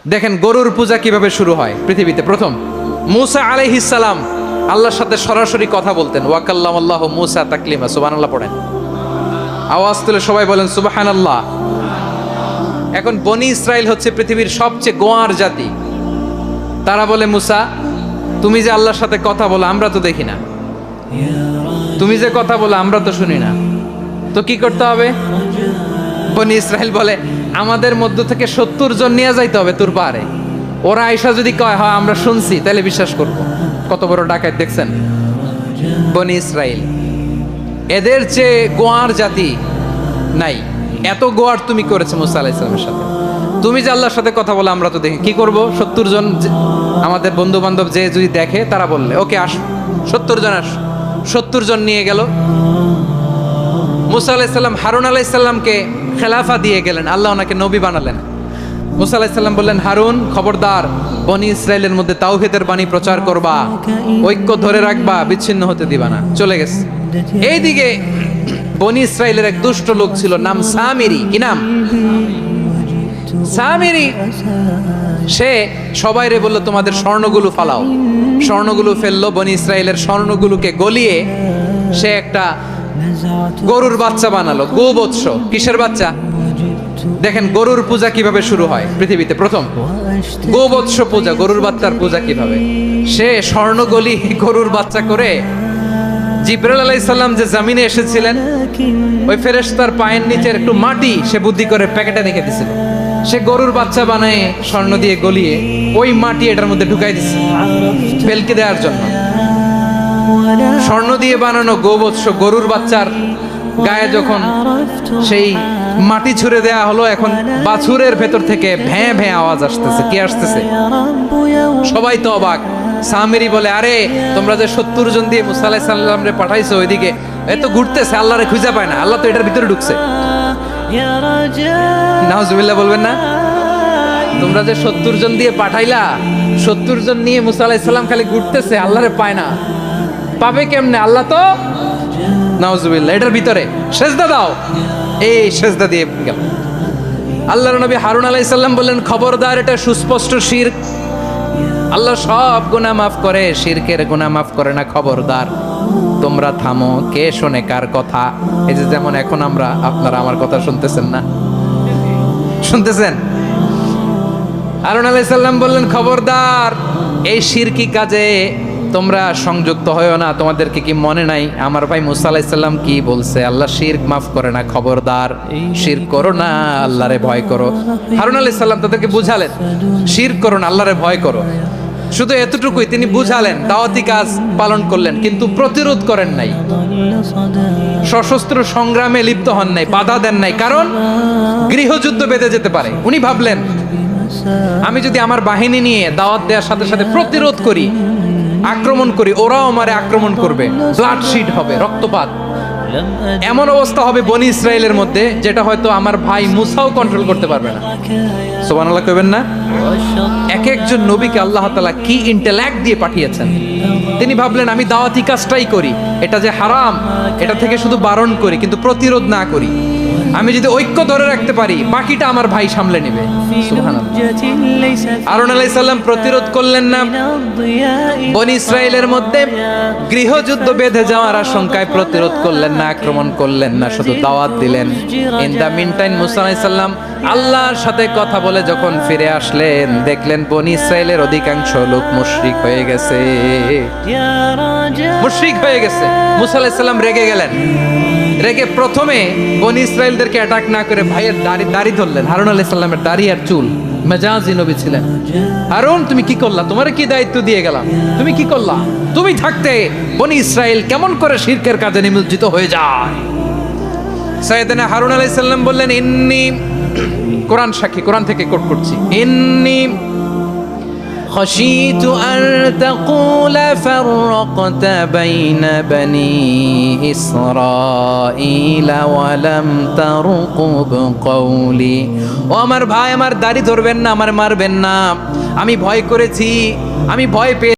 দেখেন গরুর পূজা কিভাবে শুরু হয় পৃথিবীতে প্রথম। মূসা আলাইহিস সালাম আল্লাহর সাথে সরাসরি কথা বলতেন। ওয়াকাল্লামাল্লাহু মূসা তাকলিমা। সুবহানাল্লাহ পড়েন, আওয়াজ তুলে সবাই বলেন সুবহানাল্লাহ। এখন বনি ইসরাইল হচ্ছে পৃথিবীর সবচেয়ে গোয়ার জাতি। তারা বলে মূসা, তুমি যে আল্লাহর সাথে কথা বলো আমরা তো দেখি না, তুমি যে কথা বলো আমরা তো শুনি না, তো কি করতে হবে? বনি ইসরাইল বলে আমাদের মধ্য থেকে 70 জন নিয়ে যাইতে হবে তোর পাহাড়ে। ওরা আয়সা যদি কয় হয় আমরা শুনছি তাহলে বিশ্বাস করব। কত বড় ডাকাত দেখছেন বনি ইসরাইল। এদের চেয়ে গোয়ার জাতি নাই। এত গোয়ার তুমি করেছো মুসা আলাইহিস সালামের সাথে। তুমি যে আল্লাহর সাথে কথা বলে আমরা তো দেখি, কি করব? 70 জন আমাদের বন্ধু বান্ধব যে যদি দেখে তারা বললে ওকে আস, 70 জন আস। 70 জন নিয়ে গেল। মুসা আলাইহিস সালাম হারুন আলাইহিস সালামকে খেলাফা দিয়ে গেলেন, আল্লাহ ওনাকে নবী বানালেন। মুসা আলাইহিস সালাম বললেন, হারুন খবরদার বনি ইসরাইলের মধ্যে তাওহীদের বাণী প্রচার করবা, ঐক্য ধরে রাখবা, বিচ্ছিন্ন হতে দিবা না। চলে গেছে। এইদিকে বনি ইসরাইলের এক দুষ্ট লোক ছিল, নাম সামিরি। কি নাম? সামিরি। সে সবাইরে বলল তোমাদের স্বর্ণগুলো ফালাও। স্বর্ণগুলো ফেললো, বনি ইসরাইলের স্বর্ণগুলোকে গলিয়ে সে একটা গরুর বাচ্চা বানালো। গোবৎস। কিসের বাচ্চা? দেখেন গরুর পূজা কিভাবে শুরু হয় পৃথিবীতে প্রথম। গোবৎস পূজা, গরুর বাচ্চার পূজা কিভাবে? সে স্বর্ণগলি গরুর বাচ্চা করে জিবরাইল আলাইহিস সালাম যে জমিনে এসেছিলেন ওই ফেরেশতার পায়ের নিচের একটু মাটি সে বুদ্ধি করে প্যাকেটে রেখে দিয়েছিল। সে গরুর বাচ্চা বানায় স্বর্ণ দিয়ে গলিয়ে ওই মাটি এটার মধ্যে ঢুকাই দিছে ফেলকে দেওয়ার জন্য। স্বর্ণ দিয়ে বানানো গোবৎস গরুর বাচ্চার গায়ে যখন সেই মাটি ছুঁড়ে দেয়া হলো, এখন বাছুরের ভেতর থেকে ভ্যাঁ ভ্যাঁ আওয়াজ আসতেছে। কি আসতেছে? সবাই তো অবাক। সামিরি বলে, আরে তোমরা যে 70 জন দিয়ে মুসা আলাইহিস সালাম রে পাঠাইছো, ওইদিকে এত ঘুরতেছে, আল্লাহরে খুঁজে পায় না, আল্লাহ তো এটার ভিতরে ঢুকছে। নাউজুবিল্লাহ বলবেন না? তোমরা যে 70 জন দিয়ে পাঠাইলা, 70 জন নিয়ে মুসা আলাইহিস সালাম খালি ঘুরতেছে, আল্লাহরে পায় না। পাবে কেমনে? আল্লাহ তো নাউজুবিল্লাহ এটার ভিতরে। সেজদা দাও। এই সেজদা দিয়ে গেল। আল্লাহর নবী হারুন আলাইহিস সালাম বললেন, খবরদার এটা সুস্পষ্ট শিরক। আল্লাহ সব গুনাহ মাফ করে, শিরকের গুনাহ মাফ করে না। খবরদার তোমরা থামো। কে শোনে কার কথা? এই যে যেমন এখন আপনারা আমার কথা শুনতেছেন না? শুনতেছেন? হারুন আলাইহিস সালাম বললেন, খবরদার এই শিরকি কাজে তোমরা সংযুক্ত হয়ো না। তোমাদেরকে কি মনে নাই আমার ভাই মুসা আলাইহিস সালাম কি বলছে? আল্লাহ শিরক মাফ করে না। খবরদার শিরক করো না, আল্লাহরে ভয় করো। হারুন আলাইহিস সালাম তাদেরকে বুঝালেন, শিরক করো না, আল্লাহরে ভয় করো। শুধু এতটুকুই তিনি বুঝালেন, দাওয়াতি কাজ পালন করলেন, কিন্তু প্রতিরোধ করেন নাই, সশস্ত্র সংগ্রামে লিপ্ত হন নাই, বাধা দেন নাই। কারণ গৃহযুদ্ধ বেঁধে যেতে পারে। উনি ভাবলেন আমি যদি আমার বাহিনী নিয়ে দাওয়াত দেওয়ার সাথে সাথে প্রতিরোধ করি, আক্রমণ করি, ওরাও আমারে আক্রমণ করবে, ব্লাডশিট হবে, রক্তপাত। এমন অবস্থা হবে বনি ইসরাইলের মধ্যে যেটা হয়তো আমার ভাই মুসাও কন্ট্রোল করতে পারবে না। সুবহানাল্লাহ কইবেন না? এক একজন নবীকে আল্লাহ তাআলা কি ইন্টেলেক্ট দিয়ে পাঠিয়েছেন। তিনি ভাবলেন আমি দাওয়াতি কাজটাই করি, এটা যে হারাম এটা থেকে শুধু বারণ করি, কিন্তু প্রতিরোধ না করি। আমি যদি ঐক্য ধরে রাখতে পারি, বাকিটা আমার ভাই সামলে নেবে। সুবহানাল্লাহ। হারুন আলাইহিস সালাম প্রতিরোধ করলেন না। বনি ইসরাইলের মধ্যে গৃহযুদ্ধ বেঁধে যাওয়ার আশঙ্কায় প্রতিরোধ করলেন না, আক্রমণ করলেন না, শুধু দাওয়াত দিলেন। ইন দা মিন টাইম মুসা আলাইহিস সালাম আল্লাহর সাথে কথা বলে যখন ফিরে আসলেন, দেখলেন বনি ইসরাইলের অধিকাংশ লোক মুশরিক হয়ে গেছে। মুশরিক হয়ে গেছে। মুসা আলাইহিস সালাম রেগে গেলেন। রেগে প্রথমে বনি ইসরাইলদেরকে অ্যাটাক না করে ভাইয়ের দাড়ি ধরলেন। হারুন আলাইহিস সালামের দাড়ি আর চুল। মেজাজি নবী ছিলেন। হারুন তুমি কি করলা? তোমারে কি দায়িত্ব দিয়ে গেলাম? তুমি কি করলা? তুমি থাকতে বনি ইসরাইল কেমন করে শিরকের কাজে নিমজ্জিত হয়ে যায়? সাইয়েদনা হারুন আলাইহিস সালাম বললেন, ইন্নী, কোরআন সাক্ষী, কোরআন থেকে কোট করছি, ইন্নী خشيت أن تقول فرقت بين بني إسرائيل ولم ترقب قولي। ও আমার ভাই, আমার দাড়ি ধরবেন না, আমার মারবেন না। আমি ভয় করেছি, আমি ভয় পেয়ে